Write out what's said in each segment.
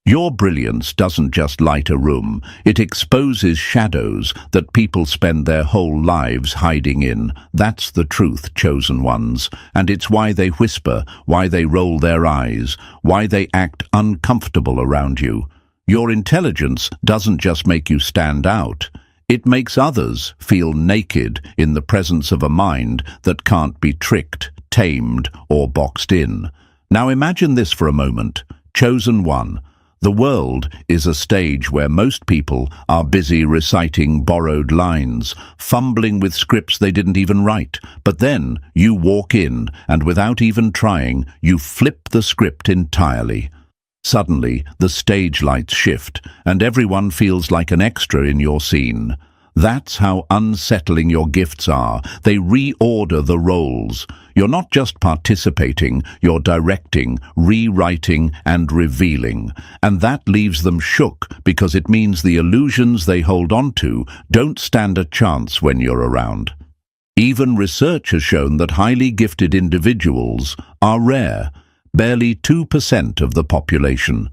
Your brilliance doesn't just light a room, it exposes shadows that people spend their whole lives hiding in. That's the truth, chosen ones, and it's why they whisper, why they roll their eyes, why they act uncomfortable around you. Your intelligence doesn't just make you stand out, it makes others feel naked in the presence of a mind that can't be tricked, tamed, or boxed in. Now imagine this for a moment. Chosen one. The world is a stage where most people are busy reciting borrowed lines, fumbling with scripts they didn't even write. But then you walk in, and without even trying, you flip the script entirely. Suddenly, the stage lights shift, and everyone feels like an extra in your scene. That's how unsettling your gifts are. They reorder the roles. You're not just participating, you're directing, rewriting, and revealing. And that leaves them shook, because it means the illusions they hold on to don't stand a chance when you're around. Even research has shown that highly gifted individuals are rare, barely 2% of the population.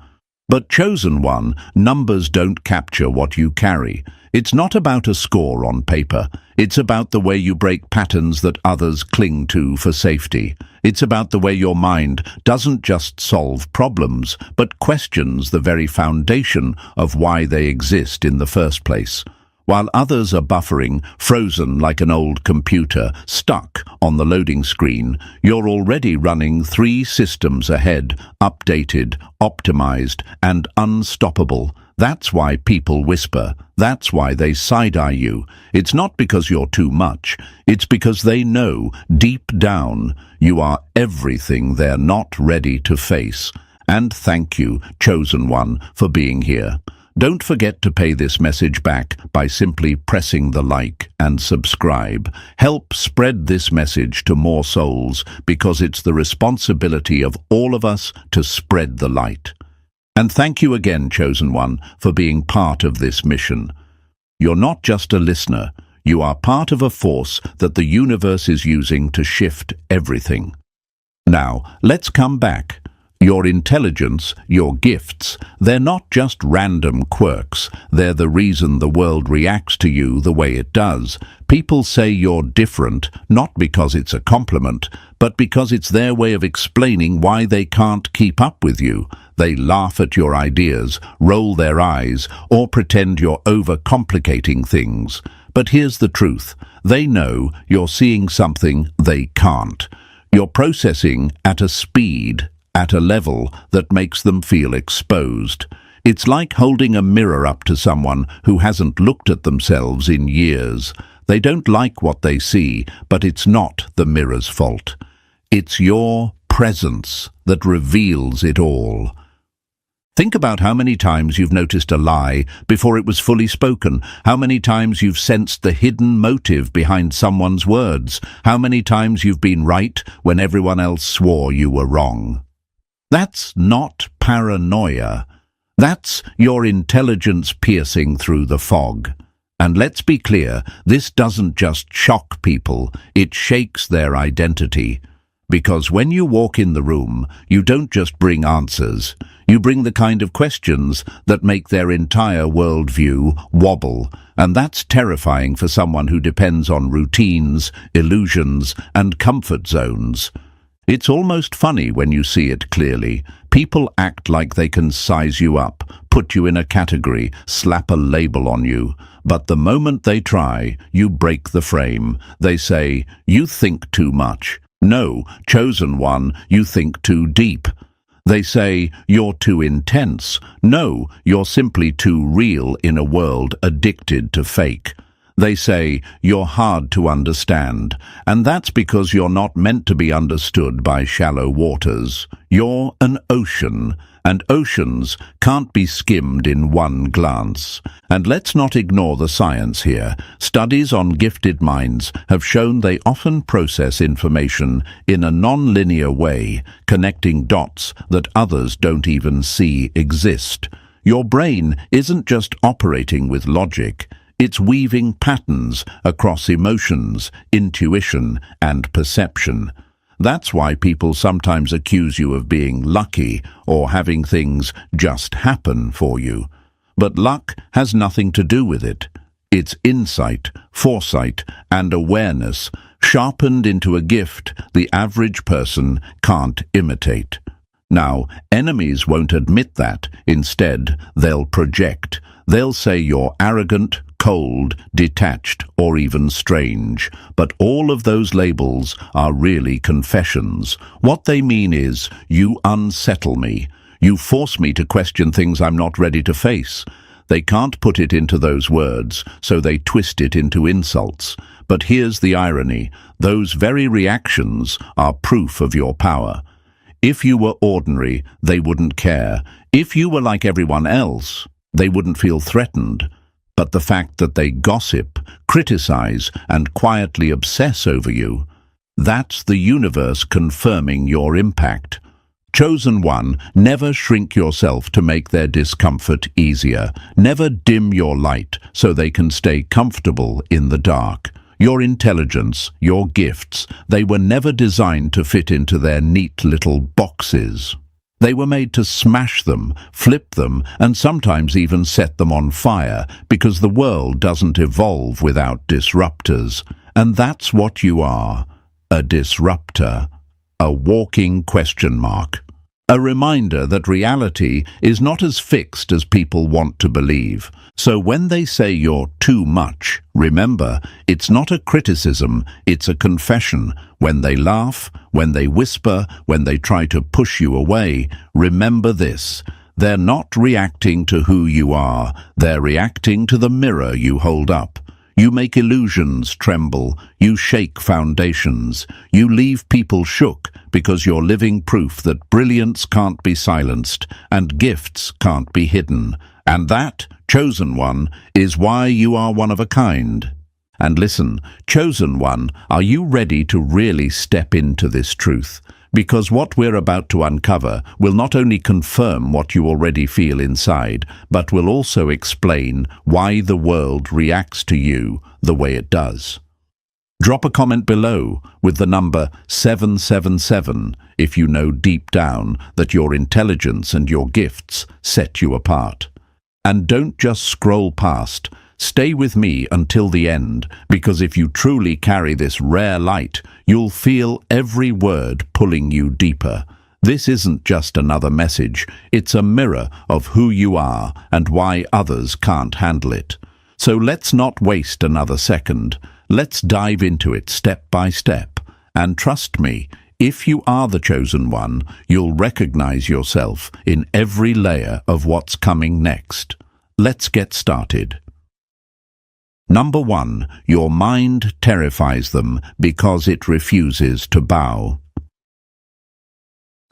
But chosen one, numbers don't capture what you carry. It's not about a score on paper. It's about the way you break patterns that others cling to for safety. It's about the way your mind doesn't just solve problems, but questions the very foundation of why they exist in the first place. While others are buffering, frozen like an old computer, stuck on the loading screen, you're already running 3 systems ahead, updated, optimized, and unstoppable. That's why people whisper. That's why they side-eye you. It's not because you're too much. It's because they know, deep down, you are everything they're not ready to face. And thank you, chosen one, for being here. Don't forget to pay this message back by simply pressing the like and subscribe. Help spread this message to more souls, because it's the responsibility of all of us to spread the light. And thank you again, chosen one, for being part of this mission. You're not just a listener, you are part of a force that the universe is using to shift everything. Now, let's come back. Your intelligence, your gifts, they're not just random quirks. They're the reason the world reacts to you the way it does. People say you're different, not because it's a compliment, but because it's their way of explaining why they can't keep up with you. They laugh at your ideas, roll their eyes, or pretend you're overcomplicating things. But here's the truth. They know you're seeing something they can't. You're processing at a speed, at a level that makes them feel exposed. It's like holding a mirror up to someone who hasn't looked at themselves in years. They don't like what they see, but it's not the mirror's fault. It's your presence that reveals it all. Think about how many times you've noticed a lie before it was fully spoken, how many times you've sensed the hidden motive behind someone's words, how many times you've been right when everyone else swore you were wrong. That's not paranoia. That's your intelligence piercing through the fog. And let's be clear, this doesn't just shock people, it shakes their identity. Because when you walk in the room, you don't just bring answers. You bring the kind of questions that make their entire worldview wobble. And that's terrifying for someone who depends on routines, illusions, and comfort zones. It's almost funny when you see it clearly. People act like they can size you up, put you in a category, slap a label on you. But the moment they try, you break the frame. They say, "You think too much." No, chosen one, you think too deep. They say, "You're too intense." No, you're simply too real in a world addicted to fake. They say, "You're hard to understand," and that's because you're not meant to be understood by shallow waters. You're an ocean, and oceans can't be skimmed in one glance. And let's not ignore the science here. Studies on gifted minds have shown they often process information in a non-linear way, connecting dots that others don't even see exist. Your brain isn't just operating with logic. It's weaving patterns across emotions, intuition, and perception. That's why people sometimes accuse you of being lucky or having things just happen for you. But luck has nothing to do with it. It's insight, foresight, and awareness sharpened into a gift the average person can't imitate. Now, enemies won't admit that. Instead, they'll project. They'll say you're arrogant, cold, detached, or even strange. But all of those labels are really confessions. What they mean is, you unsettle me. You force me to question things I'm not ready to face. They can't put it into those words, so they twist it into insults. But here's the irony. Those very reactions are proof of your power. If you were ordinary, they wouldn't care. If you were like everyone else, they wouldn't feel threatened. But the fact that they gossip, criticize, and quietly obsess over you, that's the universe confirming your impact. Chosen one, never shrink yourself to make their discomfort easier. Never dim your light so they can stay comfortable in the dark. Your intelligence, your gifts, they were never designed to fit into their neat little boxes. They were made to smash them, flip them, and sometimes even set them on fire, because the world doesn't evolve without disruptors. And that's what you are, a disruptor, a walking question mark. A reminder that reality is not as fixed as people want to believe. So when they say you're too much, remember, it's not a criticism, it's a confession. When they laugh, when they whisper, when they try to push you away, remember this. They're not reacting to who you are, they're reacting to the mirror you hold up. You make illusions tremble, you shake foundations, you leave people shook because you're living proof that brilliance can't be silenced and gifts can't be hidden. And that, chosen one, is why you are one of a kind. And listen, chosen one, are you ready to really step into this truth? Because what we're about to uncover will not only confirm what you already feel inside, but will also explain why the world reacts to you the way it does. Drop a comment below with the number 777 if you know deep down that your intelligence and your gifts set you apart. And don't just scroll past. Stay with me until the end, because if you truly carry this rare light, you'll feel every word pulling you deeper. This isn't just another message, it's a mirror of who you are and why others can't handle it. So let's not waste another second. Let's dive into it step by step. And trust me, if you are the chosen one, you'll recognize yourself in every layer of what's coming next. Let's get started. Number 1, your mind terrifies them because it refuses to bow.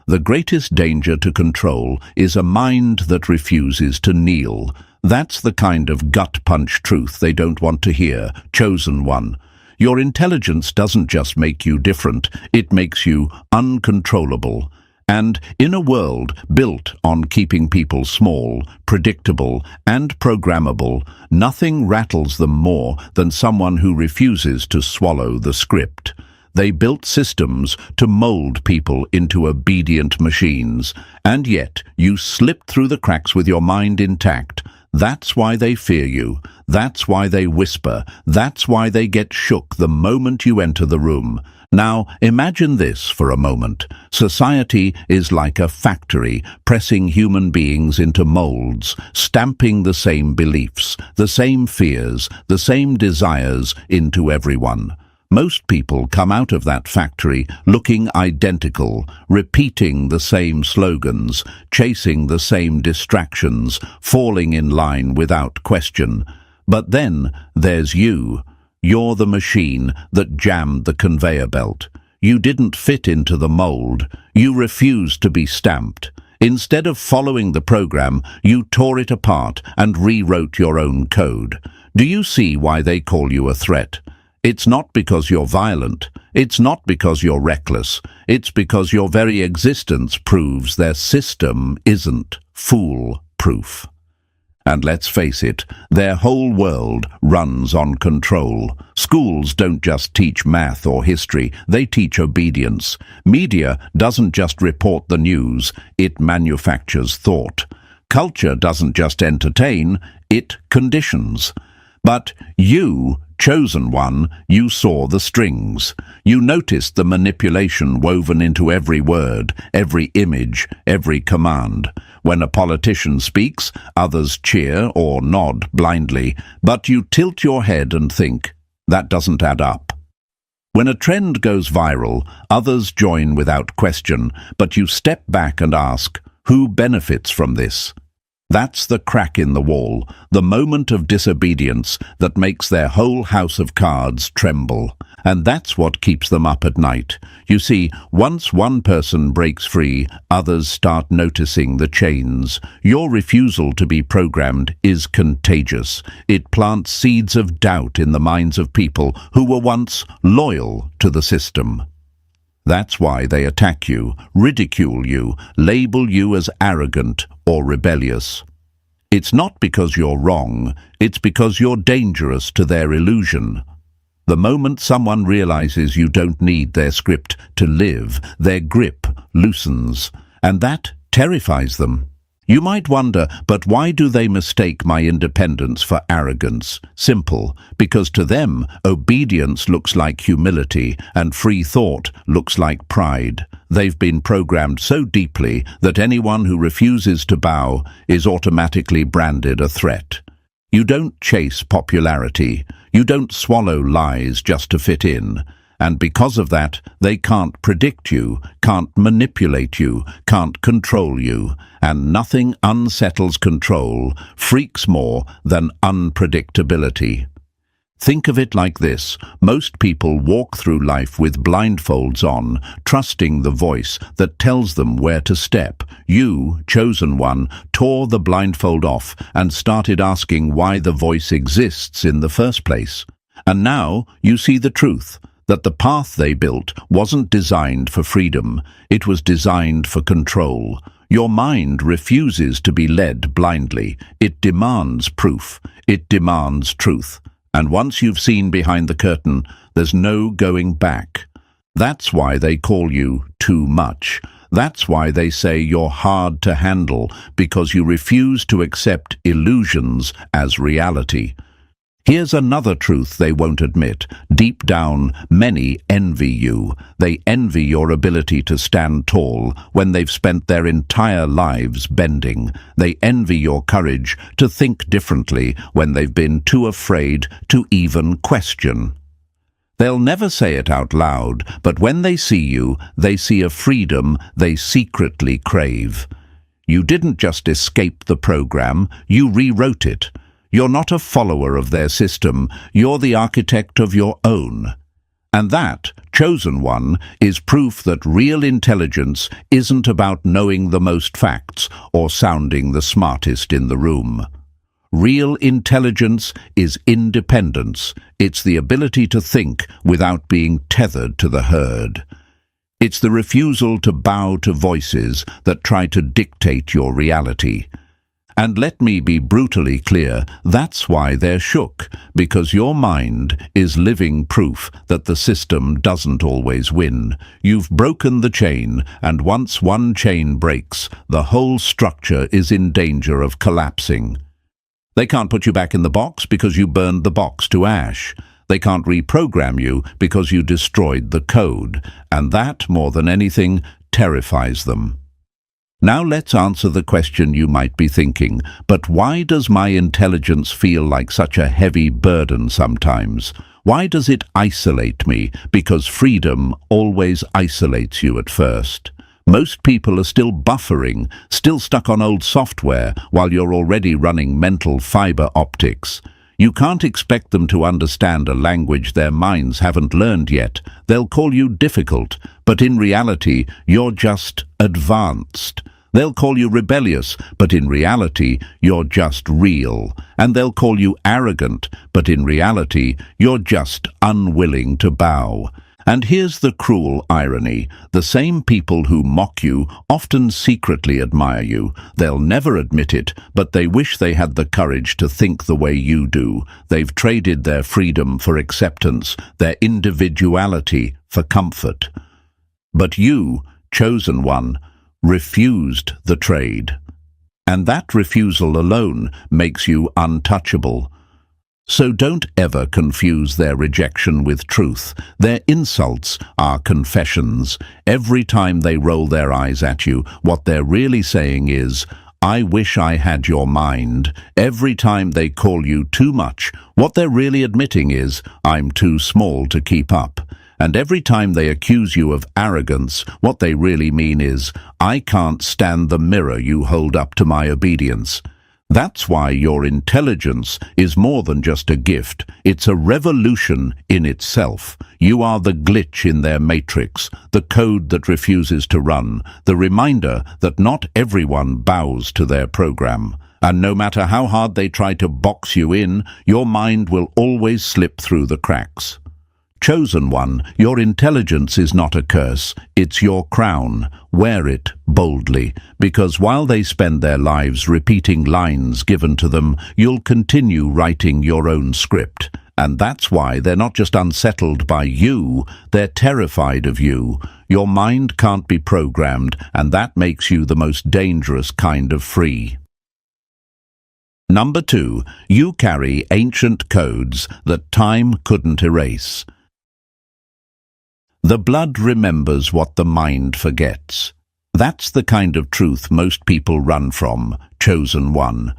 The greatest danger to control is a mind that refuses to kneel. That's the kind of gut-punch truth they don't want to hear, chosen one. Your intelligence doesn't just make you different, it makes you uncontrollable. And in a world built on keeping people small, predictable, and programmable, nothing rattles them more than someone who refuses to swallow the script. They built systems to mold people into obedient machines, and yet you slipped through the cracks with your mind intact. That's why they fear you. That's why they whisper. That's why they get shook the moment you enter the room. Now, imagine this for a moment. Society is like a factory, pressing human beings into molds, stamping the same beliefs, the same fears, the same desires into everyone. Most people come out of that factory looking identical, repeating the same slogans, chasing the same distractions, falling in line without question. But then there's you. You're the machine that jammed the conveyor belt. You didn't fit into the mold. You refused to be stamped. Instead of following the program, you tore it apart and rewrote your own code. Do you see why they call you a threat? It's not because you're violent. It's not because you're reckless. It's because your very existence proves their system isn't foolproof. And let's face it, their whole world runs on control. Schools don't just teach math or history, they teach obedience. Media doesn't just report the news, it manufactures thought. Culture doesn't just entertain, it conditions. But you, chosen one, you saw the strings. You noticed the manipulation woven into every word, every image, every command. When a politician speaks, others cheer or nod blindly, but you tilt your head and think, that doesn't add up. When a trend goes viral, others join without question, but you step back and ask, who benefits from this? That's the crack in the wall, the moment of disobedience that makes their whole house of cards tremble. And that's what keeps them up at night. You see, once one person breaks free, others start noticing the chains. Your refusal to be programmed is contagious. It plants seeds of doubt in the minds of people who were once loyal to the system. That's why they attack you, ridicule you, label you as arrogant or rebellious. It's not because you're wrong, it's because you're dangerous to their illusion. The moment someone realizes you don't need their script to live, their grip loosens, and that terrifies them. You might wonder, but why do they mistake my independence for arrogance? Simple, because to them, obedience looks like humility and free thought looks like pride. They've been programmed so deeply that anyone who refuses to bow is automatically branded a threat. You don't chase popularity. You don't swallow lies just to fit in. And because of that, they can't predict you, can't manipulate you, can't control you. And nothing unsettles control, freaks more than unpredictability. Think of it like this. Most people walk through life with blindfolds on, trusting the voice that tells them where to step. You, chosen one, tore the blindfold off and started asking why the voice exists in the first place. And now you see the truth, that the path they built wasn't designed for freedom, it was designed for control. Your mind refuses to be led blindly. It demands proof. It demands truth. And once you've seen behind the curtain, there's no going back. That's why they call you too much. That's why they say you're hard to handle, because you refuse to accept illusions as reality. Here's another truth they won't admit. Deep down, many envy you. They envy your ability to stand tall when they've spent their entire lives bending. They envy your courage to think differently when they've been too afraid to even question. They'll never say it out loud, but when they see you, they see a freedom they secretly crave. You didn't just escape the program, you rewrote it. You're not a follower of their system, you're the architect of your own. And that, chosen one, is proof that real intelligence isn't about knowing the most facts or sounding the smartest in the room. Real intelligence is independence. It's the ability to think without being tethered to the herd. It's the refusal to bow to voices that try to dictate your reality. And let me be brutally clear, that's why they're shook, because your mind is living proof that the system doesn't always win. You've broken the chain, and once one chain breaks, the whole structure is in danger of collapsing. They can't put you back in the box because you burned the box to ash. They can't reprogram you because you destroyed the code, and that, more than anything, terrifies them. Now let's answer the question you might be thinking, but why does my intelligence feel like such a heavy burden sometimes? Why does it isolate me? Because freedom always isolates you at first. Most people are still buffering, still stuck on old software, while you're already running mental fiber optics. You can't expect them to understand a language their minds haven't learned yet. They'll call you difficult, but in reality, you're just advanced. They'll call you rebellious, but in reality, you're just real. And they'll call you arrogant, but in reality, you're just unwilling to bow. And here's the cruel irony. The same people who mock you often secretly admire you. They'll never admit it, but they wish they had the courage to think the way you do. They've traded their freedom for acceptance, their individuality for comfort. But you, chosen one, refused the trade. And that refusal alone makes you untouchable. So don't ever confuse their rejection with truth. Their insults are confessions. Every time they roll their eyes at you, what they're really saying is, "I wish I had your mind." Every time they call you too much, what they're really admitting is, "I'm too small to keep up." And every time they accuse you of arrogance, what they really mean is, "I can't stand the mirror you hold up to my obedience." That's why your intelligence is more than just a gift. It's a revolution in itself. You are the glitch in their matrix, the code that refuses to run, the reminder that not everyone bows to their program. And no matter how hard they try to box you in, your mind will always slip through the cracks. Chosen one, your intelligence is not a curse, it's your crown. Wear it boldly, because while they spend their lives repeating lines given to them, you'll continue writing your own script. And that's why they're not just unsettled by you, they're terrified of you. Your mind can't be programmed, and that makes you the most dangerous kind of free. Number 2, you carry ancient codes that time couldn't erase. The blood remembers what the mind forgets. That's the kind of truth most people run from, chosen one.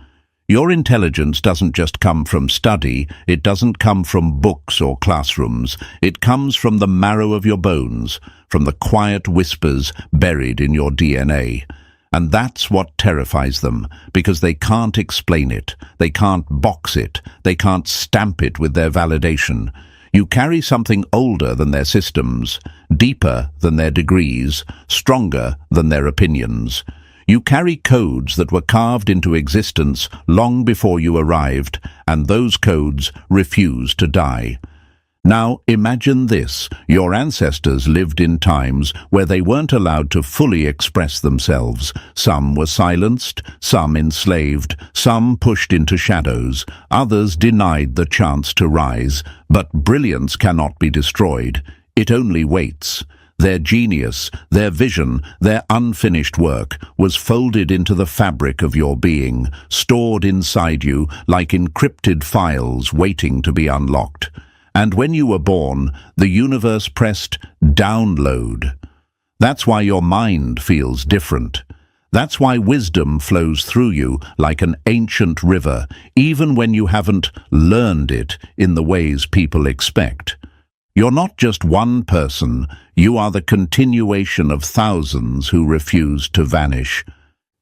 Your intelligence doesn't just come from study, it doesn't come from books or classrooms. It comes from the marrow of your bones, from the quiet whispers buried in your DNA. And that's what terrifies them, because they can't explain it, they can't box it, they can't stamp it with their validation. You carry something older than their systems, deeper than their degrees, stronger than their opinions. You carry codes that were carved into existence long before you arrived, and those codes refuse to die. Now imagine this. Your ancestors lived in times where they weren't allowed to fully express themselves. Some were silenced, some enslaved, some pushed into shadows, others denied the chance to rise. But brilliance cannot be destroyed. It only waits. Their genius, their vision, their unfinished work was folded into the fabric of your being, stored inside you like encrypted files waiting to be unlocked. And when you were born, the universe pressed download. That's why your mind feels different. That's why wisdom flows through you like an ancient river, even when you haven't learned it in the ways people expect. You're not just one person, you are the continuation of thousands who refuse to vanish.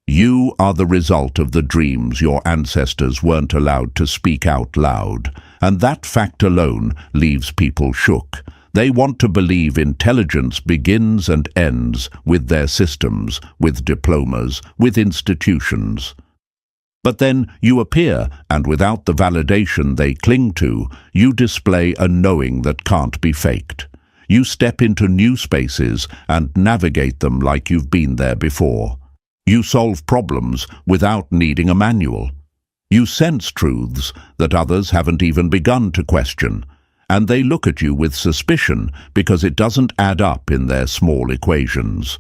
You are the result of the dreams your ancestors weren't allowed to speak out loud, and that fact alone leaves people shook. They want to believe intelligence begins and ends with their systems, with diplomas, with institutions. But then you appear, and without the validation they cling to, you display a knowing that can't be faked. You step into new spaces and navigate them like you've been there before. You solve problems without needing a manual. You sense truths that others haven't even begun to question, and they look at you with suspicion because it doesn't add up in their small equations.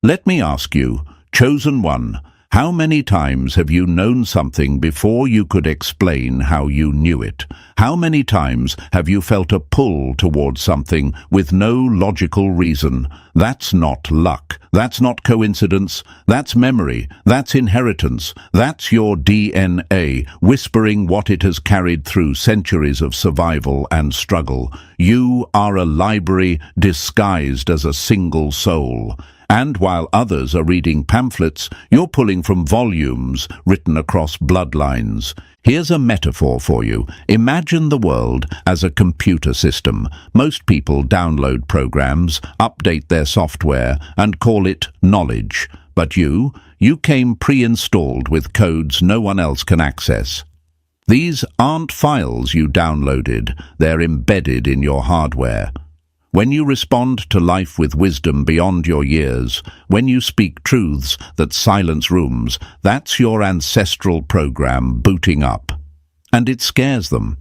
Let me ask you, chosen one, how many times have you known something before you could explain how you knew it? How many times have you felt a pull towards something with no logical reason? That's not luck. That's not coincidence. That's memory. That's inheritance. That's your DNA, whispering what it has carried through centuries of survival and struggle. You are a library disguised as a single soul. And while others are reading pamphlets, you're pulling from volumes written across bloodlines. Here's a metaphor for you. Imagine the world as a computer system. Most people download programs, update their software, and call it knowledge. But you came pre-installed with codes no one else can access. These aren't files you downloaded, they're embedded in your hardware. When you respond to life with wisdom beyond your years, when you speak truths that silence rooms, that's your ancestral program booting up. And it scares them.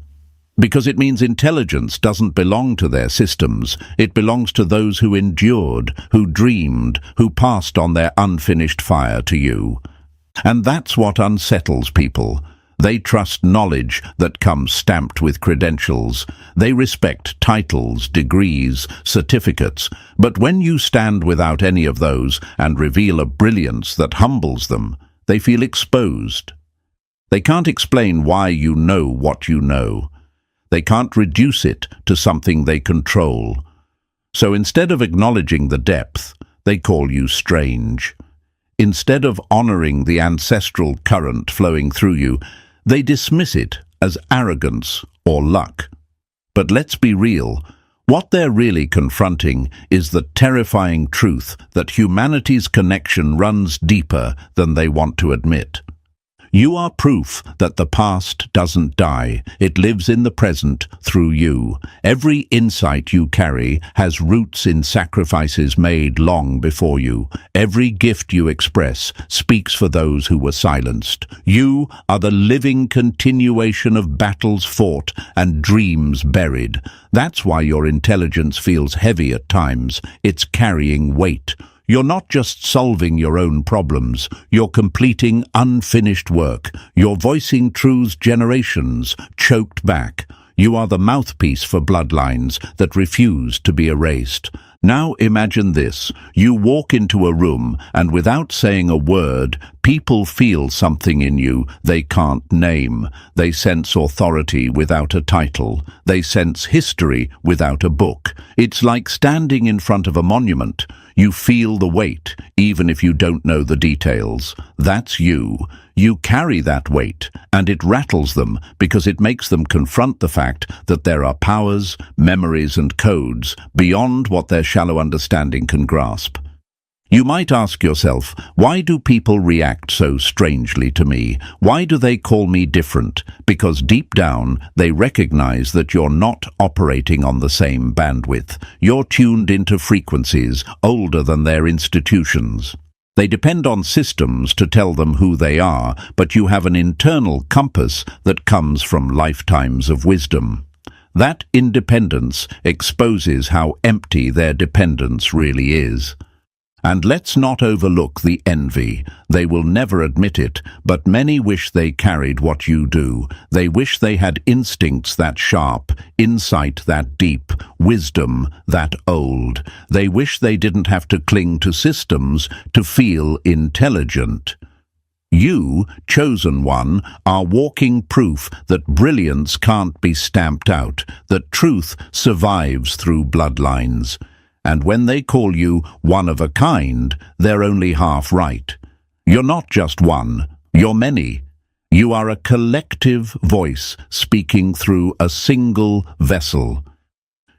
Because it means intelligence doesn't belong to their systems. It belongs to those who endured, who dreamed, who passed on their unfinished fire to you. And that's what unsettles people. They trust knowledge that comes stamped with credentials. They respect titles, degrees, certificates. But when you stand without any of those and reveal a brilliance that humbles them, they feel exposed. They can't explain why you know what you know. They can't reduce it to something they control. So instead of acknowledging the depth, they call you strange. Instead of honoring the ancestral current flowing through you, they dismiss it as arrogance or luck. But let's be real. What they're really confronting is the terrifying truth that humanity's connection runs deeper than they want to admit. You are proof that the past doesn't die. It lives in the present through you. Every insight you carry has roots in sacrifices made long before you. Every gift you express speaks for those who were silenced. You are the living continuation of battles fought and dreams buried. That's why your intelligence feels heavy at times. It's carrying weight. You're not just solving your own problems, you're completing unfinished work. You're voicing truths generations choked back. You are the mouthpiece for bloodlines that refuse to be erased. Now imagine this. You walk into a room and without saying a word, people feel something in you they can't name. They sense authority without a title. They sense history without a book. It's like standing in front of a monument. You feel the weight, even if you don't know the details. That's you. You carry that weight, and it rattles them because it makes them confront the fact that there are powers, memories, and codes beyond what their shallow understanding can grasp. You might ask yourself, why do people react so strangely to me? Why do they call me different? Because deep down, they recognize that you're not operating on the same bandwidth. You're tuned into frequencies older than their institutions. They depend on systems to tell them who they are, but you have an internal compass that comes from lifetimes of wisdom. That independence exposes how empty their dependence really is. And let's not overlook the envy. They will never admit it, but many wish they carried what you do. They wish they had instincts that sharp, insight that deep, wisdom that old. They wish they didn't have to cling to systems to feel intelligent. You, chosen one, are walking proof that brilliance can't be stamped out, that truth survives through bloodlines. And when they call you one of a kind, they're only half right. You're not just one, you're many. You are a collective voice speaking through a single vessel.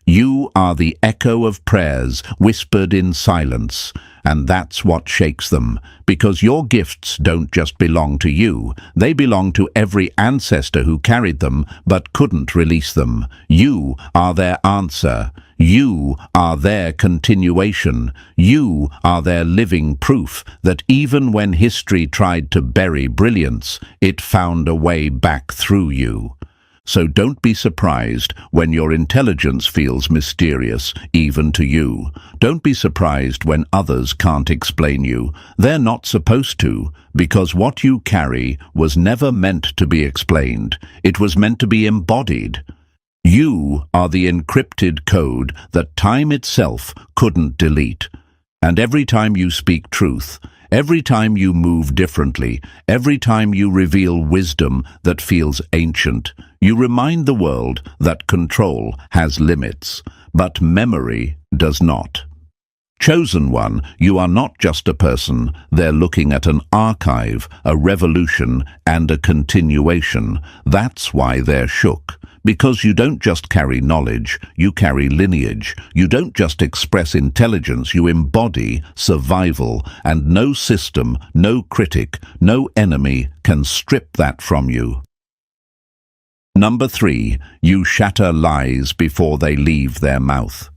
You are the echo of prayers whispered in silence, and that's what shakes them, because your gifts don't just belong to you, they belong to every ancestor who carried them but couldn't release them. You are their answer. You are their continuation. You are their living proof that even when history tried to bury brilliance, it found a way back through you. So don't be surprised when your intelligence feels mysterious, even to you. Don't be surprised when others can't explain you. They're not supposed to, because what you carry was never meant to be explained. It was meant to be embodied. You are the encrypted code that time itself couldn't delete. And every time you speak truth, every time you move differently, every time you reveal wisdom that feels ancient, you remind the world that control has limits, but memory does not. Chosen one, you are not just a person. They're looking at an archive, a revolution, and a continuation. That's why they're shook. Because you don't just carry knowledge, you carry lineage. You don't just express intelligence, you embody survival. And no system, no critic, no enemy can strip that from you. Number 3, you shatter lies before they leave their mouth.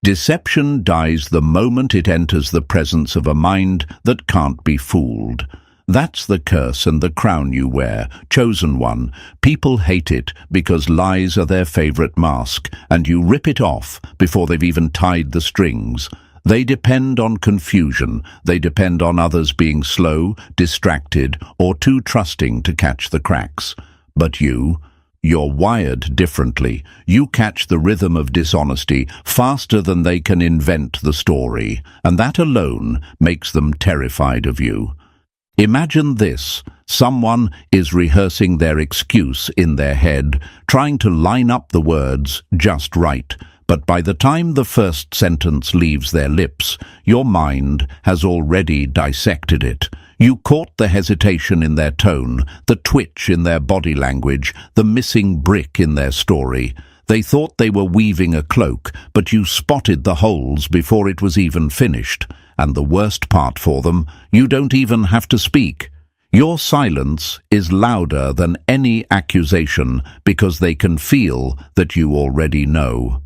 Deception dies the moment it enters the presence of a mind that can't be fooled. That's the curse and the crown you wear, chosen one. People hate it because lies are their favorite mask, and you rip it off before they've even tied the strings. They depend on confusion. They depend on others being slow, distracted, or too trusting to catch the cracks. But you're wired differently. You catch the rhythm of dishonesty faster than they can invent the story, and that alone makes them terrified of you. Imagine this. Someone is rehearsing their excuse in their head, trying to line up the words just right. But by the time the first sentence leaves their lips, your mind has already dissected it. You caught the hesitation in their tone, the twitch in their body language, the missing brick in their story. They thought they were weaving a cloak, but you spotted the holes before it was even finished. And the worst part for them, you don't even have to speak. Your silence is louder than any accusation because they can feel that you already know.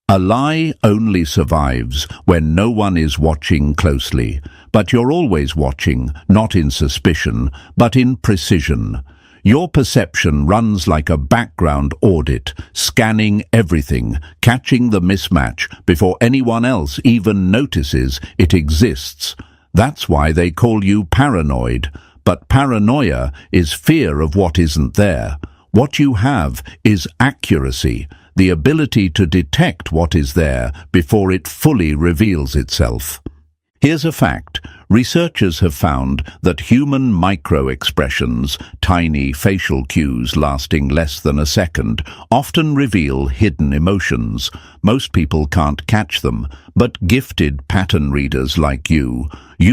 A lie only survives when no one is watching closely, but you're always watching, not in suspicion, but in precision. Your perception runs like a background audit, scanning everything, catching the mismatch before anyone else even notices it exists. That's why they call you paranoid. But paranoia is fear of what isn't there. What you have is accuracy, the ability to detect what is there before it fully reveals itself. Here's a fact. Researchers have found that human micro-expressions, tiny facial cues lasting less than a second, often reveal hidden emotions. Most people can't catch them, but gifted pattern readers like you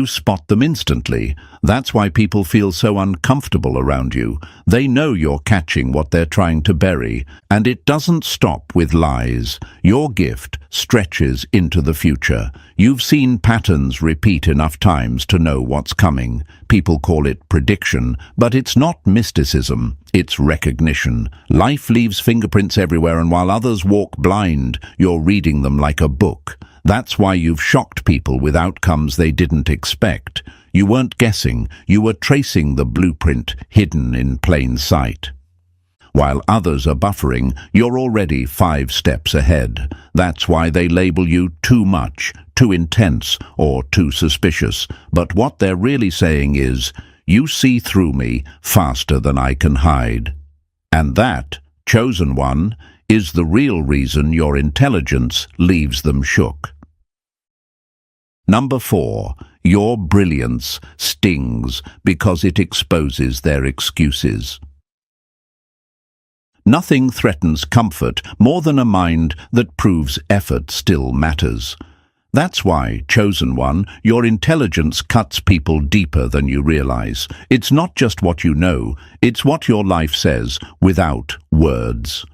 spot them instantly. That's why people feel so uncomfortable around you. They know you're catching what they're trying to bury, and it doesn't stop with lies. Your gift stretches into the future. You've seen patterns repeat enough times to know what's coming. People call it prediction, but it's not mysticism, it's recognition. Life leaves fingerprints everywhere, and while others walk blind, you're reading them like a book. That's why you've shocked people with outcomes they didn't expect. You weren't guessing, you were tracing the blueprint hidden in plain sight. While others are buffering, you're already 5 steps ahead. That's why they label you too much, too intense, or too suspicious. But what they're really saying is, you see through me faster than I can hide. And that, chosen one, is the real reason your intelligence leaves them shook. Number 4. Your brilliance stings because it exposes their excuses. Nothing threatens comfort more than a mind that proves effort still matters. That's why, chosen one, your intelligence cuts people deeper than you realize. It's not just what you know, it's what your life says without words.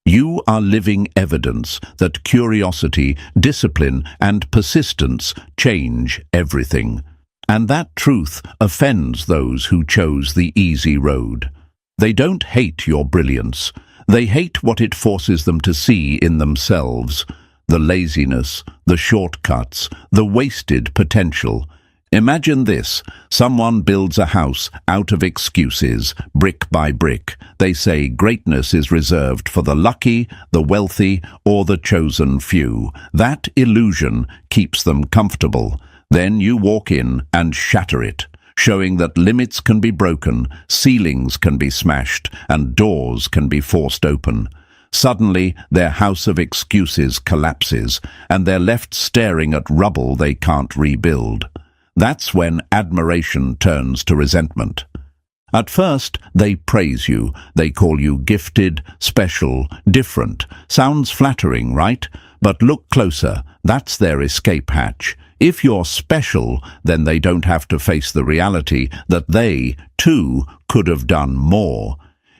You are living evidence that curiosity, discipline, and persistence change everything. And that truth offends those who chose the easy road. They don't hate your brilliance. They hate what it forces them to see in themselves. The laziness, the shortcuts, the wasted potential. Imagine this. Someone builds a house out of excuses, brick by brick. They say greatness is reserved for the lucky, the wealthy, or the chosen few. That illusion keeps them comfortable. Then you walk in and shatter it, showing that limits can be broken, ceilings can be smashed, and doors can be forced open. Suddenly, their house of excuses collapses, and they're left staring at rubble they can't rebuild. That's when admiration turns to resentment. At first, they praise you. They call you gifted, special, different. Sounds flattering, right? But look closer. That's their escape hatch. If you're special, then they don't have to face the reality that they, too, could have done more.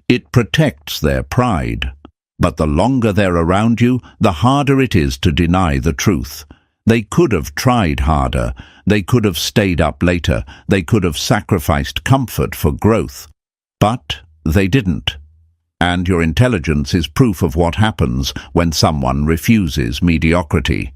It protects their pride. But the longer they're around you, the harder it is to deny the truth. They could have tried harder. They could have stayed up later. They could have sacrificed comfort for growth. But they didn't. And your intelligence is proof of what happens when someone refuses mediocrity.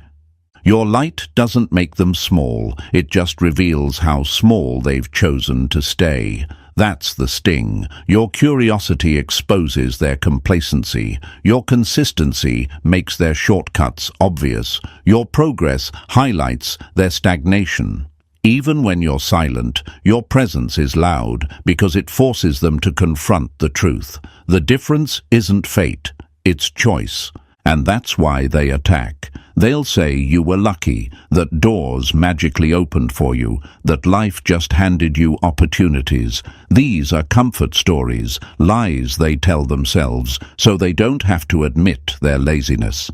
Your light doesn't make them small, it just reveals how small they've chosen to stay. That's the sting. Your curiosity exposes their complacency. Your consistency makes their shortcuts obvious. Your progress highlights their stagnation. Even when you're silent, your presence is loud because it forces them to confront the truth. The difference isn't fate, it's choice. And that's why they attack. They'll say you were lucky, that doors magically opened for you, that life just handed you opportunities. These are comfort stories, lies they tell themselves, so they don't have to admit their laziness.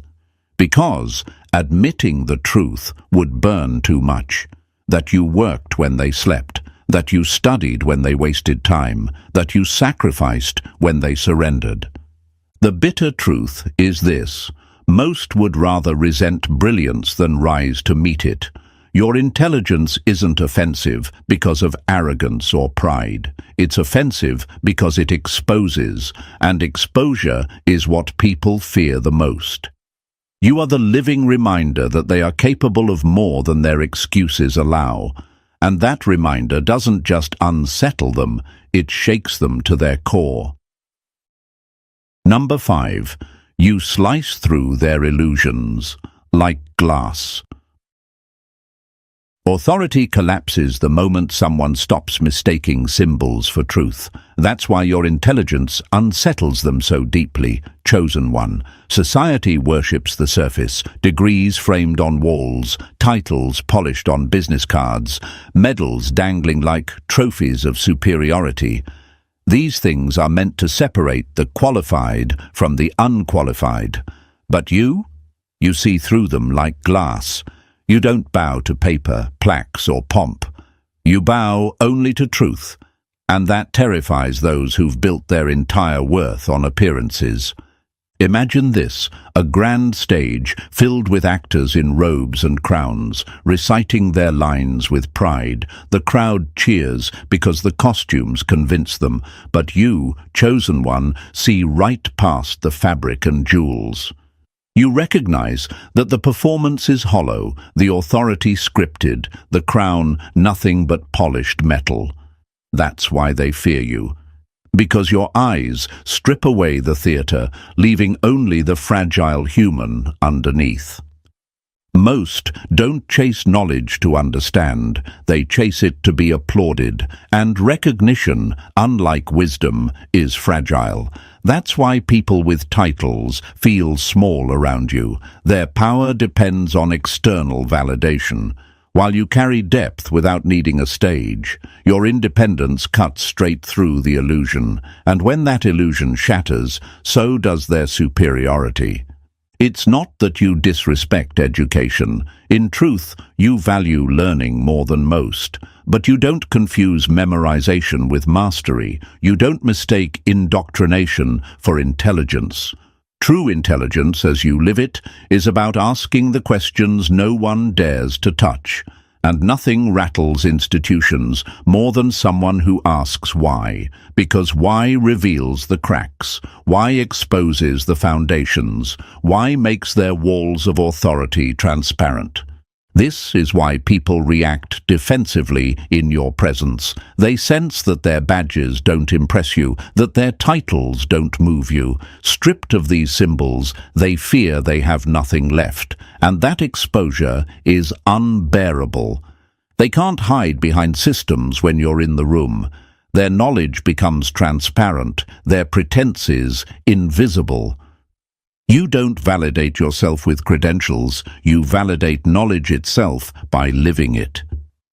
Because admitting the truth would burn too much. That you worked when they slept, that you studied when they wasted time, that you sacrificed when they surrendered. The bitter truth is this: most would rather resent brilliance than rise to meet it. Your intelligence isn't offensive because of arrogance or pride. It's offensive because it exposes, and exposure is what people fear the most. You are the living reminder that they are capable of more than their excuses allow. And that reminder doesn't just unsettle them, it shakes them to their core. Number 5. You slice through their illusions like glass. Authority collapses the moment someone stops mistaking symbols for truth. That's why your intelligence unsettles them so deeply, chosen one. Society worships the surface, degrees framed on walls, titles polished on business cards, medals dangling like trophies of superiority. These things are meant to separate the qualified from the unqualified. But you see through them like glass. You don't bow to paper, plaques, or pomp. You bow only to truth, and that terrifies those who've built their entire worth on appearances. Imagine this, a grand stage filled with actors in robes and crowns, reciting their lines with pride. The crowd cheers because the costumes convince them, but you, chosen one, see right past the fabric and jewels. You recognize that the performance is hollow, the authority scripted, the crown nothing but polished metal. That's why they fear you. Because your eyes strip away the theater, leaving only the fragile human underneath. Most don't chase knowledge to understand, they chase it to be applauded, and recognition, unlike wisdom, is fragile. That's why people with titles feel small around you. Their power depends on external validation. While you carry depth without needing a stage, your independence cuts straight through the illusion, and when that illusion shatters, so does their superiority. It's not that you disrespect education. In truth, you value learning more than most. But you don't confuse memorization with mastery. You don't mistake indoctrination for intelligence. True intelligence, as you live it, is about asking the questions no one dares to touch. And nothing rattles institutions more than someone who asks why. Because why reveals the cracks, why exposes the foundations, why makes their walls of authority transparent. This is why people react defensively in your presence. They sense that their badges don't impress you, that their titles don't move you. Stripped of these symbols, they fear they have nothing left, and that exposure is unbearable. They can't hide behind systems when you're in the room. Their knowledge becomes transparent, their pretenses invisible. You don't validate yourself with credentials, you validate knowledge itself by living it.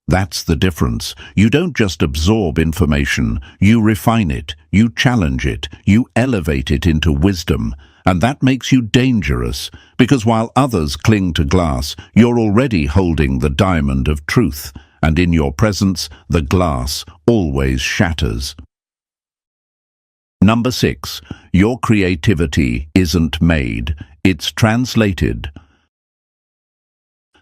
That's the difference. You don't just absorb information, you refine it, you challenge it, you elevate it into wisdom. And that makes you dangerous, because while others cling to glass, you're already holding the diamond of truth, and in your presence, the glass always shatters. Number 6. Your creativity isn't made, it's translated.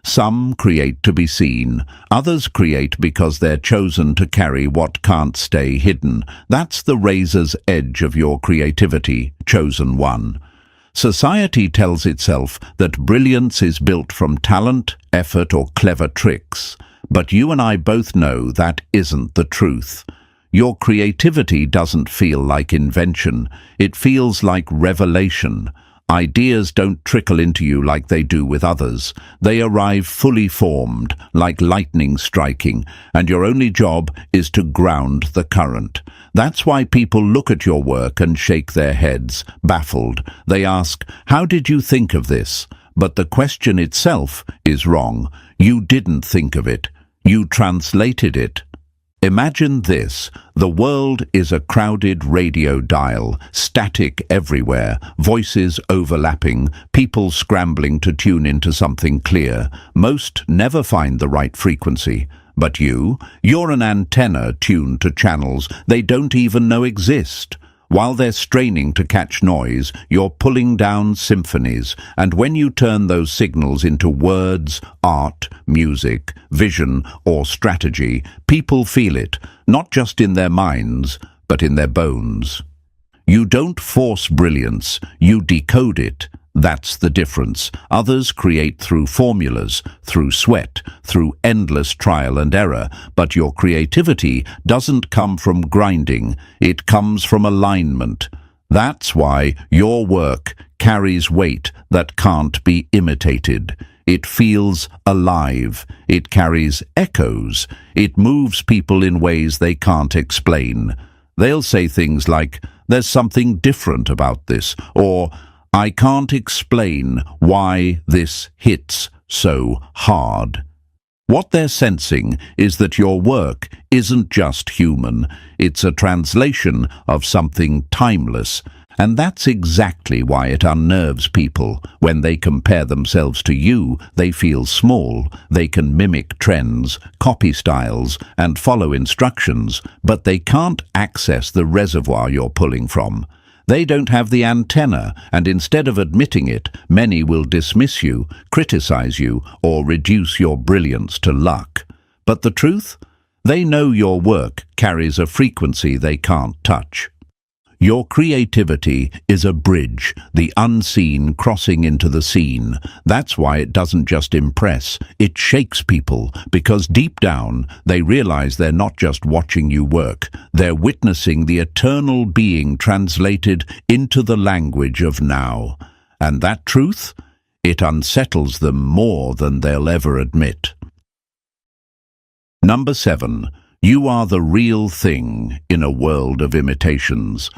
Some create to be seen, others create because they're chosen to carry what can't stay hidden. That's the razor's edge of your creativity, chosen one. Society tells itself that brilliance is built from talent, effort, or clever tricks. But you and I both know that isn't the truth. Your creativity doesn't feel like invention. It feels like revelation. Ideas don't trickle into you like they do with others. They arrive fully formed, like lightning striking, and your only job is to ground the current. That's why people look at your work and shake their heads, baffled. They ask, "How did you think of this?" But the question itself is wrong. You didn't think of it. You translated it. Imagine this. The world is a crowded radio dial, static everywhere, voices overlapping, people scrambling to tune into something clear. Most never find the right frequency. But you're an antenna tuned to channels they don't even know exist. While they're straining to catch noise, you're pulling down symphonies, and when you turn those signals into words, art, music, vision, or strategy, people feel it, not just in their minds, but in their bones. You don't force brilliance, you decode it. That's the difference. Others create through formulas, through sweat, through endless trial and error, but your creativity doesn't come from grinding, it comes from alignment. That's why your work carries weight that can't be imitated. It feels alive, it carries echoes, it moves people in ways they can't explain. They'll say things like, "There's something different about this," or "I can't explain why this hits so hard." What they're sensing is that your work isn't just human, it's a translation of something timeless. And that's exactly why it unnerves people. When they compare themselves to you, they feel small. They can mimic trends, copy styles, and follow instructions, but they can't access the reservoir you're pulling from. They don't have the antenna, and instead of admitting it, many will dismiss you, criticize you, or reduce your brilliance to luck. But the truth? They know your work carries a frequency they can't touch. Your creativity is a bridge, the unseen crossing into the seen. That's why it doesn't just impress, it shakes people, because deep down they realize they're not just watching you work, they're witnessing the eternal being translated into the language of now. And that truth? It unsettles them more than they'll ever admit. Number 7. You are the real thing in a world of imitations.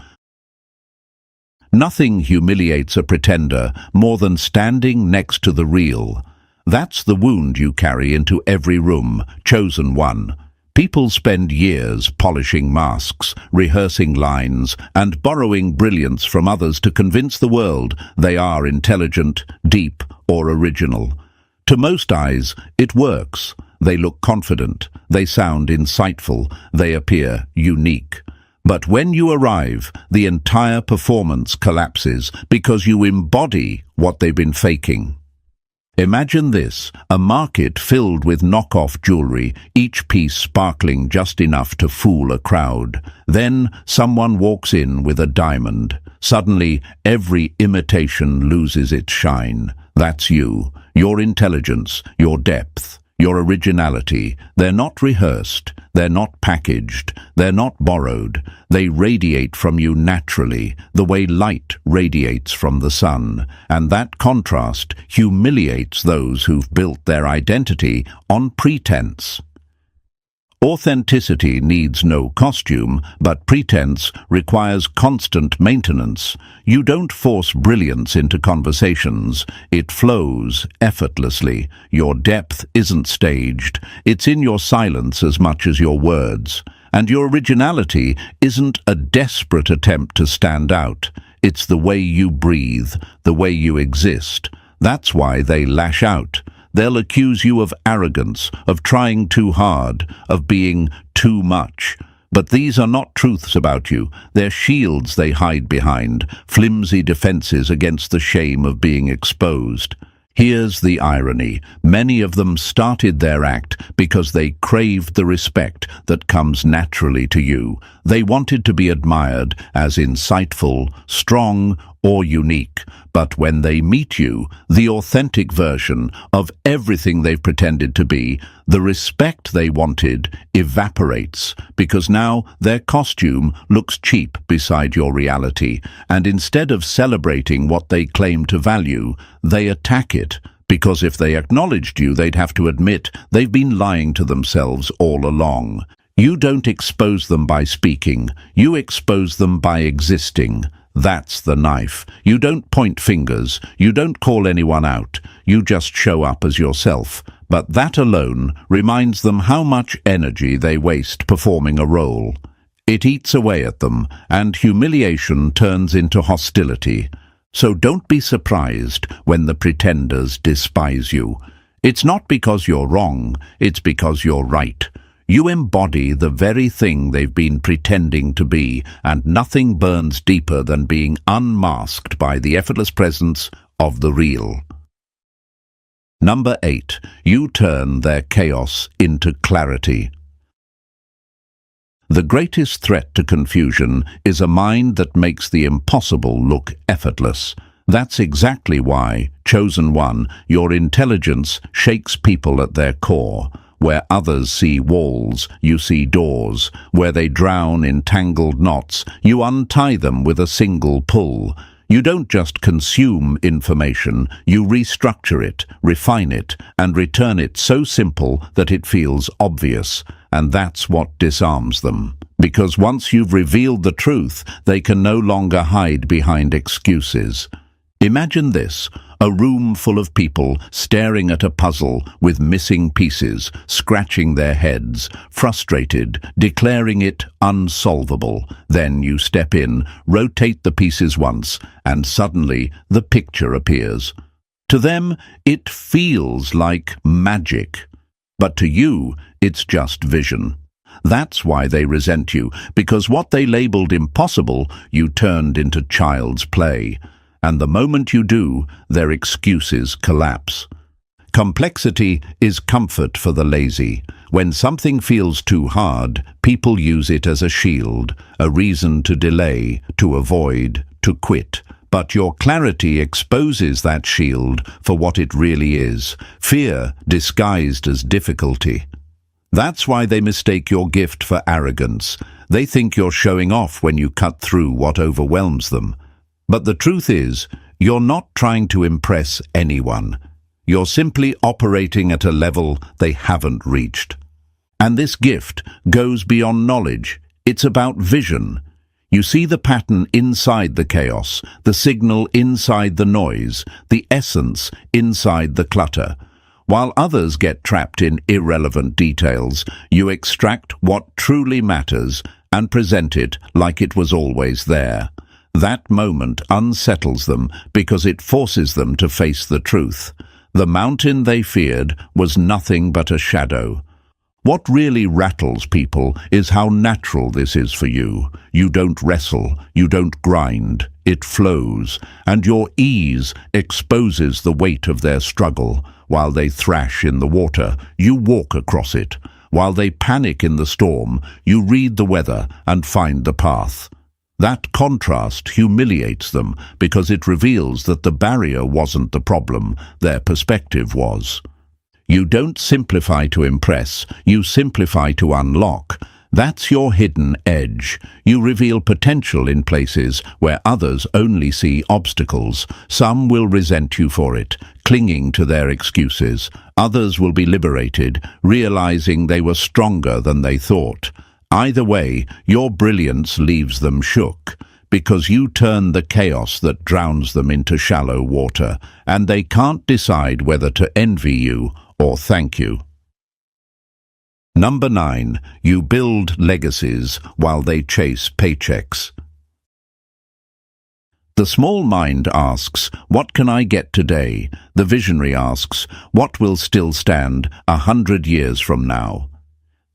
Nothing humiliates a pretender more than standing next to the real. That's the wound you carry into every room, chosen one. People spend years polishing masks, rehearsing lines, and borrowing brilliance from others to convince the world they are intelligent, deep, or original. To most eyes, it works. They look confident, they sound insightful, they appear unique. But when you arrive, the entire performance collapses because you embody what they've been faking. Imagine this, a market filled with knockoff jewelry, each piece sparkling just enough to fool a crowd. Then someone walks in with a diamond. Suddenly, every imitation loses its shine. That's you, your intelligence, your depth. Your originality. They're not rehearsed, they're not packaged, they're not borrowed. They radiate from you naturally, the way light radiates from the sun. And that contrast humiliates those who've built their identity on pretense. Authenticity needs no costume, but pretense requires constant maintenance. You don't force brilliance into conversations. It flows effortlessly. Your depth isn't staged. It's in your silence as much as your words. And your originality isn't a desperate attempt to stand out. It's the way you breathe, the way you exist. That's why they lash out. They'll accuse you of arrogance, of trying too hard, of being too much. But these are not truths about you. They're shields they hide behind, flimsy defenses against the shame of being exposed. Here's the irony. Many of them started their act because they craved the respect that comes naturally to you. They wanted to be admired as insightful, strong, or unique. But when they meet you, the authentic version of everything they've pretended to be, the respect they wanted evaporates, because now their costume looks cheap beside your reality, and instead of celebrating what they claim to value, they attack it. Because if they acknowledged you, they'd have to admit they've been lying to themselves all along. You don't expose them by speaking, you expose them by existing. That's the knife. You don't point fingers, you don't call anyone out, you just show up as yourself. But that alone reminds them how much energy they waste performing a role. It eats away at them, and humiliation turns into hostility. So don't be surprised when the pretenders despise you. It's not because you're wrong, it's because you're right. You embody the very thing they've been pretending to be, and nothing burns deeper than being unmasked by the effortless presence of the real. Number 8. You turn their chaos into clarity. The greatest threat to confusion is a mind that makes the impossible look effortless. That's exactly why, chosen one, your intelligence shakes people at their core. Where others see walls, you see doors. Where they drown in tangled knots, you untie them with a single pull. You don't just consume information, you restructure it, refine it, and return it so simple that it feels obvious. And that's what disarms them. Because once you've revealed the truth, they can no longer hide behind excuses. Imagine this, a room full of people staring at a puzzle with missing pieces, scratching their heads, frustrated, declaring it unsolvable. Then you step in, rotate the pieces once, and suddenly the picture appears. To them, it feels like magic. But to you, it's just vision. That's why they resent you, because what they labeled impossible, you turned into child's play. And the moment you do, their excuses collapse. Complexity is comfort for the lazy. When something feels too hard, people use it as a shield, a reason to delay, to avoid, to quit. But your clarity exposes that shield for what it really is, fear disguised as difficulty. That's why they mistake your gift for arrogance. They think you're showing off when you cut through what overwhelms them. But the truth is, you're not trying to impress anyone. You're simply operating at a level they haven't reached. And this gift goes beyond knowledge. It's about vision. You see the pattern inside the chaos, the signal inside the noise, the essence inside the clutter. While others get trapped in irrelevant details, you extract what truly matters and present it like it was always there. That moment unsettles them because it forces them to face the truth. The mountain they feared was nothing but a shadow. What really rattles people is how natural this is for you. You don't wrestle, you don't grind, it flows, and your ease exposes the weight of their struggle. While they thrash in the water, you walk across it. While they panic in the storm, you read the weather and find the path. That contrast humiliates them because it reveals that the barrier wasn't the problem, their perspective was. You don't simplify to impress, you simplify to unlock. That's your hidden edge. You reveal potential in places where others only see obstacles. Some will resent you for it, clinging to their excuses. Others will be liberated, realizing they were stronger than they thought. Either way, your brilliance leaves them shook, because you turn the chaos that drowns them into shallow water, and they can't decide whether to envy you or thank you. Number 9. You build legacies while they chase paychecks. The small mind asks, what can I get today? The visionary asks, what will still stand 100 years from now?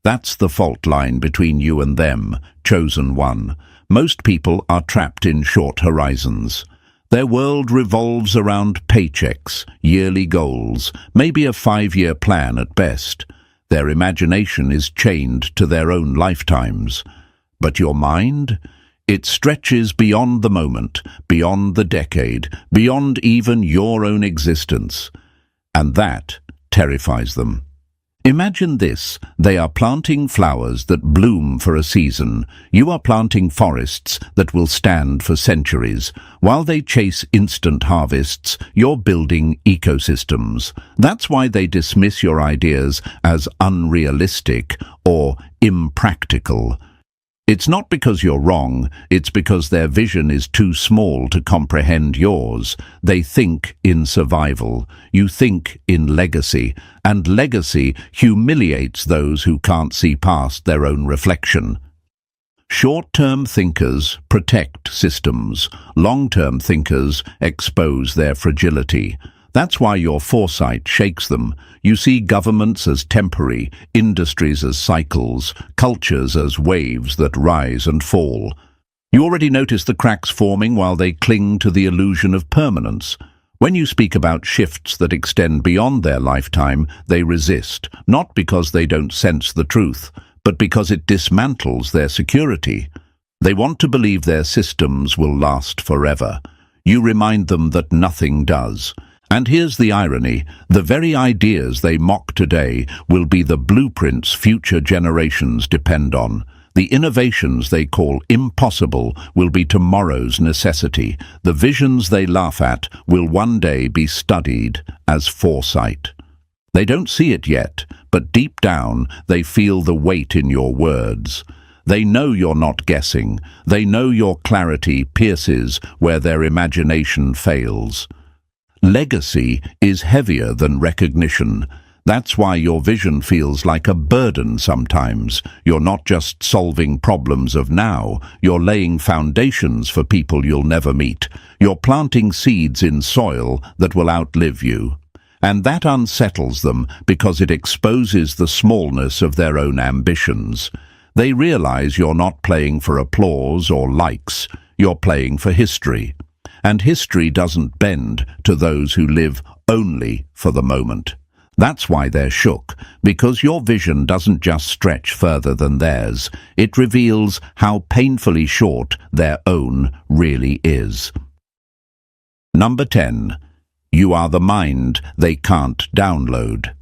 That's the fault line between you and them, chosen one. Most people are trapped in short horizons. Their world revolves around paychecks, yearly goals, maybe a 5-year plan at best. Their imagination is chained to their own lifetimes. But your mind? It stretches beyond the moment, beyond the decade, beyond even your own existence. And that terrifies them. Imagine this: they are planting flowers that bloom for a season. You are planting forests that will stand for centuries. While they chase instant harvests, you're building ecosystems. That's why they dismiss your ideas as unrealistic or impractical. It's not because you're wrong, it's because their vision is too small to comprehend yours. They think in survival, you think in legacy, and legacy humiliates those who can't see past their own reflection. Short-term thinkers protect systems, long-term thinkers expose their fragility. That's why your foresight shakes them. You see governments as temporary, industries as cycles, cultures as waves that rise and fall. You already notice the cracks forming while they cling to the illusion of permanence. When you speak about shifts that extend beyond their lifetime, they resist, not because they don't sense the truth, but because it dismantles their security. They want to believe their systems will last forever. You remind them that nothing does. And here's the irony: the very ideas they mock today will be the blueprints future generations depend on. The innovations they call impossible will be tomorrow's necessity. The visions they laugh at will one day be studied as foresight. They don't see it yet, but deep down they feel the weight in your words. They know you're not guessing. They know your clarity pierces where their imagination fails. Legacy is heavier than recognition. That's why your vision feels like a burden sometimes. You're not just solving problems of now, you're laying foundations for people you'll never meet. You're planting seeds in soil that will outlive you. And that unsettles them because it exposes the smallness of their own ambitions. They realize you're not playing for applause or likes, you're playing for history. And history doesn't bend to those who live only for the moment. That's why they're shook, because your vision doesn't just stretch further than theirs. It reveals how painfully short their own really is. Number 10. You are the mind they can't download.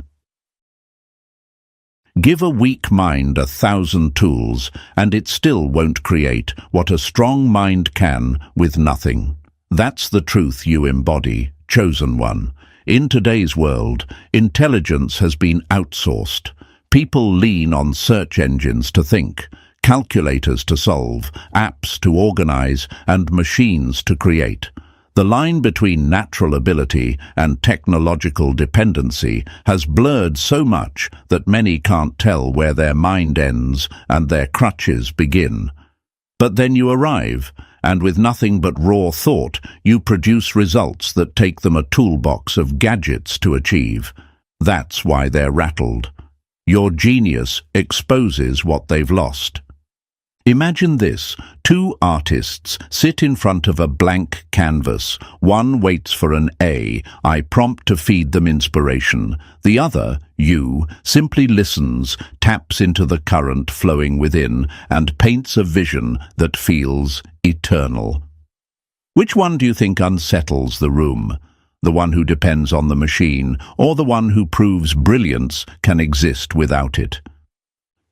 Give a weak mind 1,000 tools, and it still won't create what a strong mind can with nothing. That's the truth you embody, chosen one. In today's world, intelligence has been outsourced. People lean on search engines to think, calculators to solve, apps to organize, and machines to create. The line between natural ability and technological dependency has blurred so much that many can't tell where their mind ends and their crutches begin. But then you arrive, and with nothing but raw thought, you produce results that take them a toolbox of gadgets to achieve. That's why they're rattled. Your genius exposes what they've lost. Imagine this: two artists sit in front of a blank canvas. One waits for an AI prompt to feed them inspiration. The other, you, simply listens, taps into the current flowing within, and paints a vision that feels eternal. Which one do you think unsettles the room? The one who depends on the machine, or the one who proves brilliance can exist without it?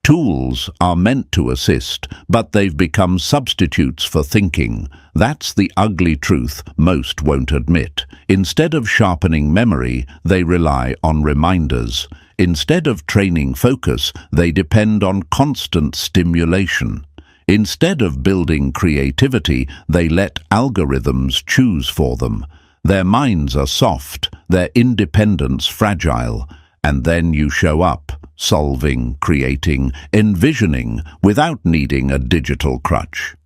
Tools are meant to assist, but they've become substitutes for thinking. That's the ugly truth most won't admit. Instead of sharpening memory, they rely on reminders. Instead of training focus, they depend on constant stimulation. Instead of building creativity, they let algorithms choose for them. Their minds are soft, their independence fragile. And then you show up, solving, creating, envisioning, without needing a digital crutch.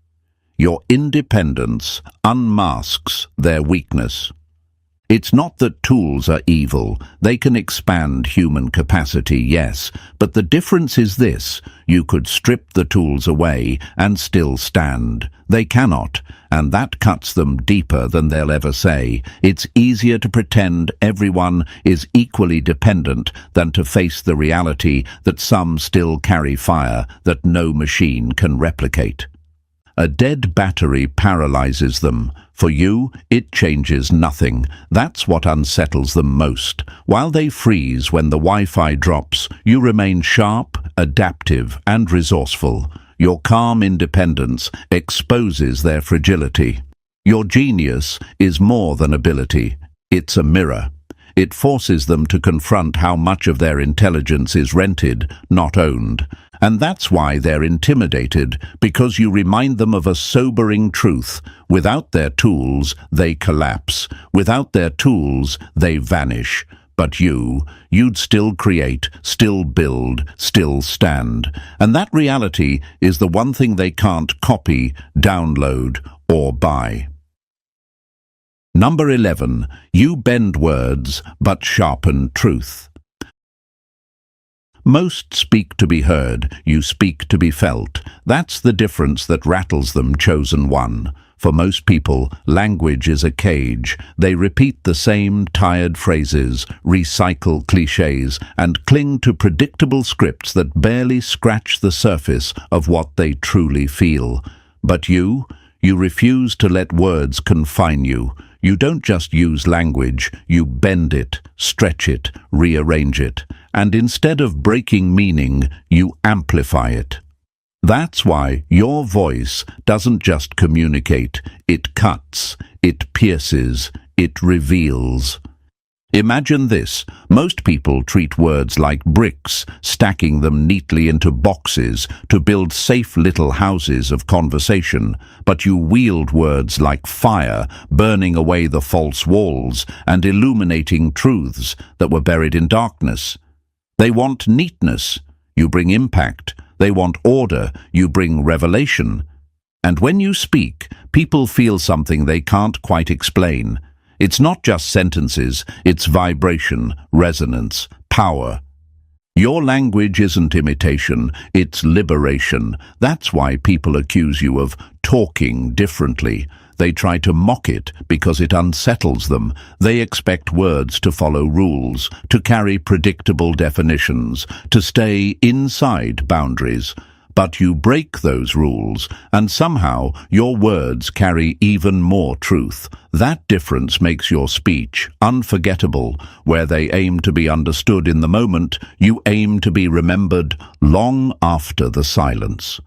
Your independence unmasks their weakness. It's not that tools are evil. They can expand human capacity, yes, but the difference is this: you could strip the tools away and still stand. They cannot, and that cuts them deeper than they'll ever say. It's easier to pretend everyone is equally dependent than to face the reality that some still carry fire that no machine can replicate. A dead battery paralyzes them. For you, it changes nothing. That's what unsettles them most. While they freeze when the Wi-Fi drops, you remain sharp, adaptive, and resourceful. Your calm independence exposes their fragility. Your genius is more than ability. It's a mirror. It forces them to confront how much of their intelligence is rented, not owned. And that's why they're intimidated, because you remind them of a sobering truth. Without their tools, they collapse. Without their tools, they vanish. But you'd still create, still build, still stand. And that reality is the one thing they can't copy, download, or buy. Number 11. You bend words, but sharpen truth. Most speak to be heard, you speak to be felt. That's the difference that rattles them, chosen one. For most people, language is a cage. They repeat the same tired phrases, recycle clichés, and cling to predictable scripts that barely scratch the surface of what they truly feel. But you refuse to let words confine you. You don't just use language, you bend it, stretch it, rearrange it. And instead of breaking meaning, you amplify it. That's why your voice doesn't just communicate, it cuts, it pierces, it reveals. Imagine this. Most people treat words like bricks, stacking them neatly into boxes to build safe little houses of conversation. But you wield words like fire, burning away the false walls and illuminating truths that were buried in darkness. They want neatness, you bring impact. They want order, you bring revelation. And when you speak, people feel something they can't quite explain. It's not just sentences, it's vibration, resonance, power. Your language isn't imitation, it's liberation. That's why people accuse you of talking differently. They try to mock it because it unsettles them. They expect words to follow rules, to carry predictable definitions, to stay inside boundaries. But you break those rules, and somehow your words carry even more truth. That difference makes your speech unforgettable. Where they aim to be understood in the moment, you aim to be remembered long after the silence.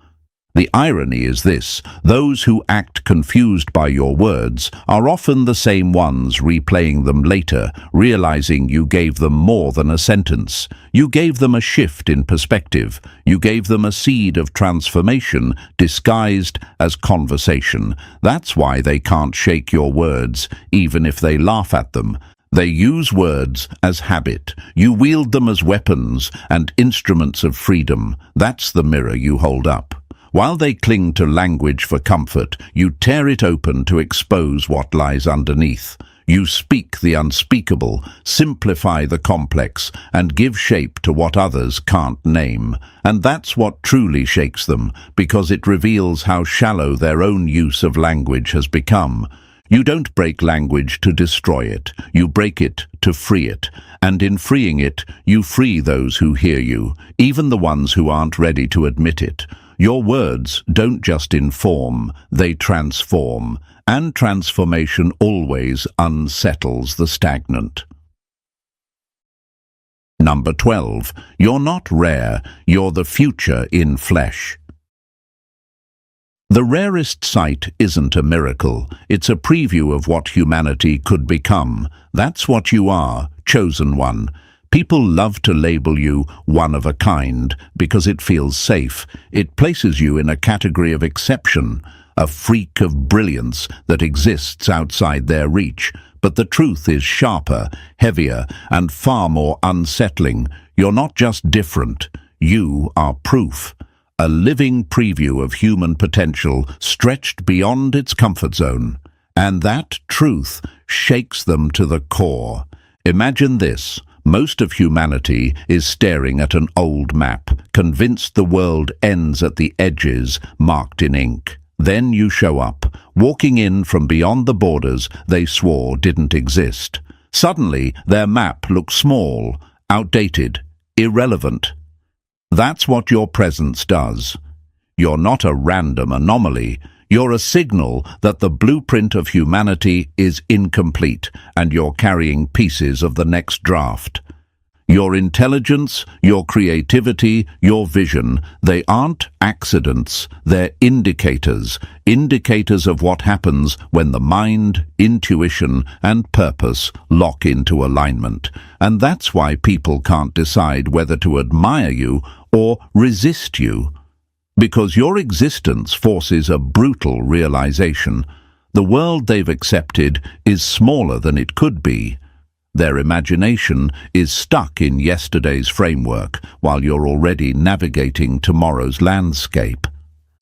The irony is this: those who act confused by your words are often the same ones replaying them later, realizing you gave them more than a sentence. You gave them a shift in perspective. You gave them a seed of transformation disguised as conversation. That's why they can't shake your words, even if they laugh at them. They use words as habit. You wield them as weapons and instruments of freedom. That's the mirror you hold up. While they cling to language for comfort, you tear it open to expose what lies underneath. You speak the unspeakable, simplify the complex, and give shape to what others can't name. And that's what truly shakes them, because it reveals how shallow their own use of language has become. You don't break language to destroy it. You break it to free it. And in freeing it, you free those who hear you, even the ones who aren't ready to admit it. Your words don't just inform, they transform, and transformation always unsettles the stagnant. Number 12. You're not rare, you're the future in flesh. The rarest sight isn't a miracle, it's a preview of what humanity could become. That's what you are, chosen one. People love to label you one of a kind because it feels safe. It places you in a category of exception, a freak of brilliance that exists outside their reach. But the truth is sharper, heavier, and far more unsettling. You're not just different, you are proof. A living preview of human potential stretched beyond its comfort zone. And that truth shakes them to the core. Imagine this. Most of humanity is staring at an old map, convinced the world ends at the edges, marked in ink. Then you show up, walking in from beyond the borders they swore didn't exist. Suddenly, their map looks small, outdated, irrelevant. That's what your presence does. You're not a random anomaly. You're a signal that the blueprint of humanity is incomplete and you're carrying pieces of the next draft. Your intelligence, your creativity, your vision, they aren't accidents, they're indicators of what happens when the mind, intuition, and purpose lock into alignment. And that's why people can't decide whether to admire you or resist you. Because your existence forces a brutal realization. The world they've accepted is smaller than it could be. Their imagination is stuck in yesterday's framework while you're already navigating tomorrow's landscape.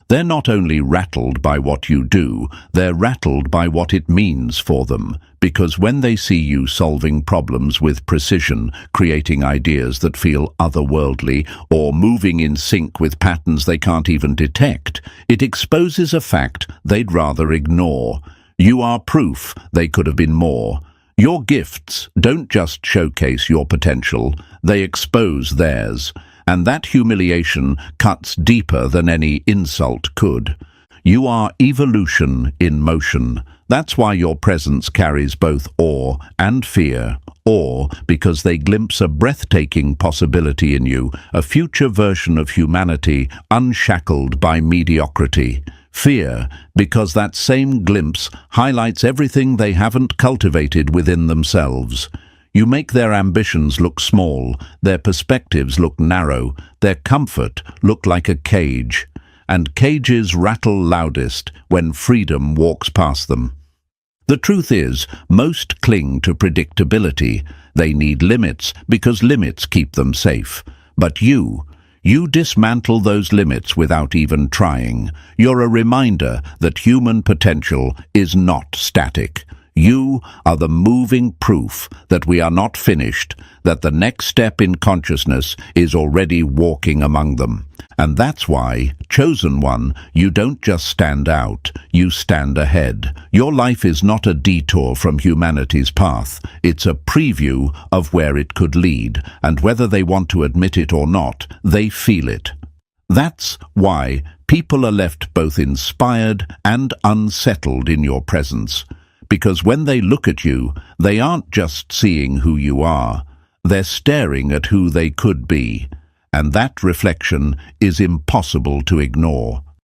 They're not only rattled by what you do, they're rattled by what it means for them, because when they see you solving problems with precision, creating ideas that feel otherworldly, or moving in sync with patterns they can't even detect, it exposes a fact they'd rather ignore. You are proof they could have been more. Your gifts don't just showcase your potential, they expose theirs. And that humiliation cuts deeper than any insult could. You are evolution in motion. That's why your presence carries both awe and fear. Awe, because they glimpse a breathtaking possibility in you, a future version of humanity unshackled by mediocrity. Fear, because that same glimpse highlights everything they haven't cultivated within themselves. You make their ambitions look small, their perspectives look narrow, their comfort look like a cage. And cages rattle loudest when freedom walks past them. The truth is, most cling to predictability. They need limits because limits keep them safe. But you dismantle those limits without even trying. You're a reminder that human potential is not static. You are the moving proof that we are not finished, that the next step in consciousness is already walking among them. And that's why, chosen one, you don't just stand out, you stand ahead. Your life is not a detour from humanity's path. It's a preview of where it could lead, and whether they want to admit it or not, they feel it. That's why people are left both inspired and unsettled in your presence. Because when they look at you, they aren't just seeing who you are, they're staring at who they could be. And that reflection is impossible to ignore.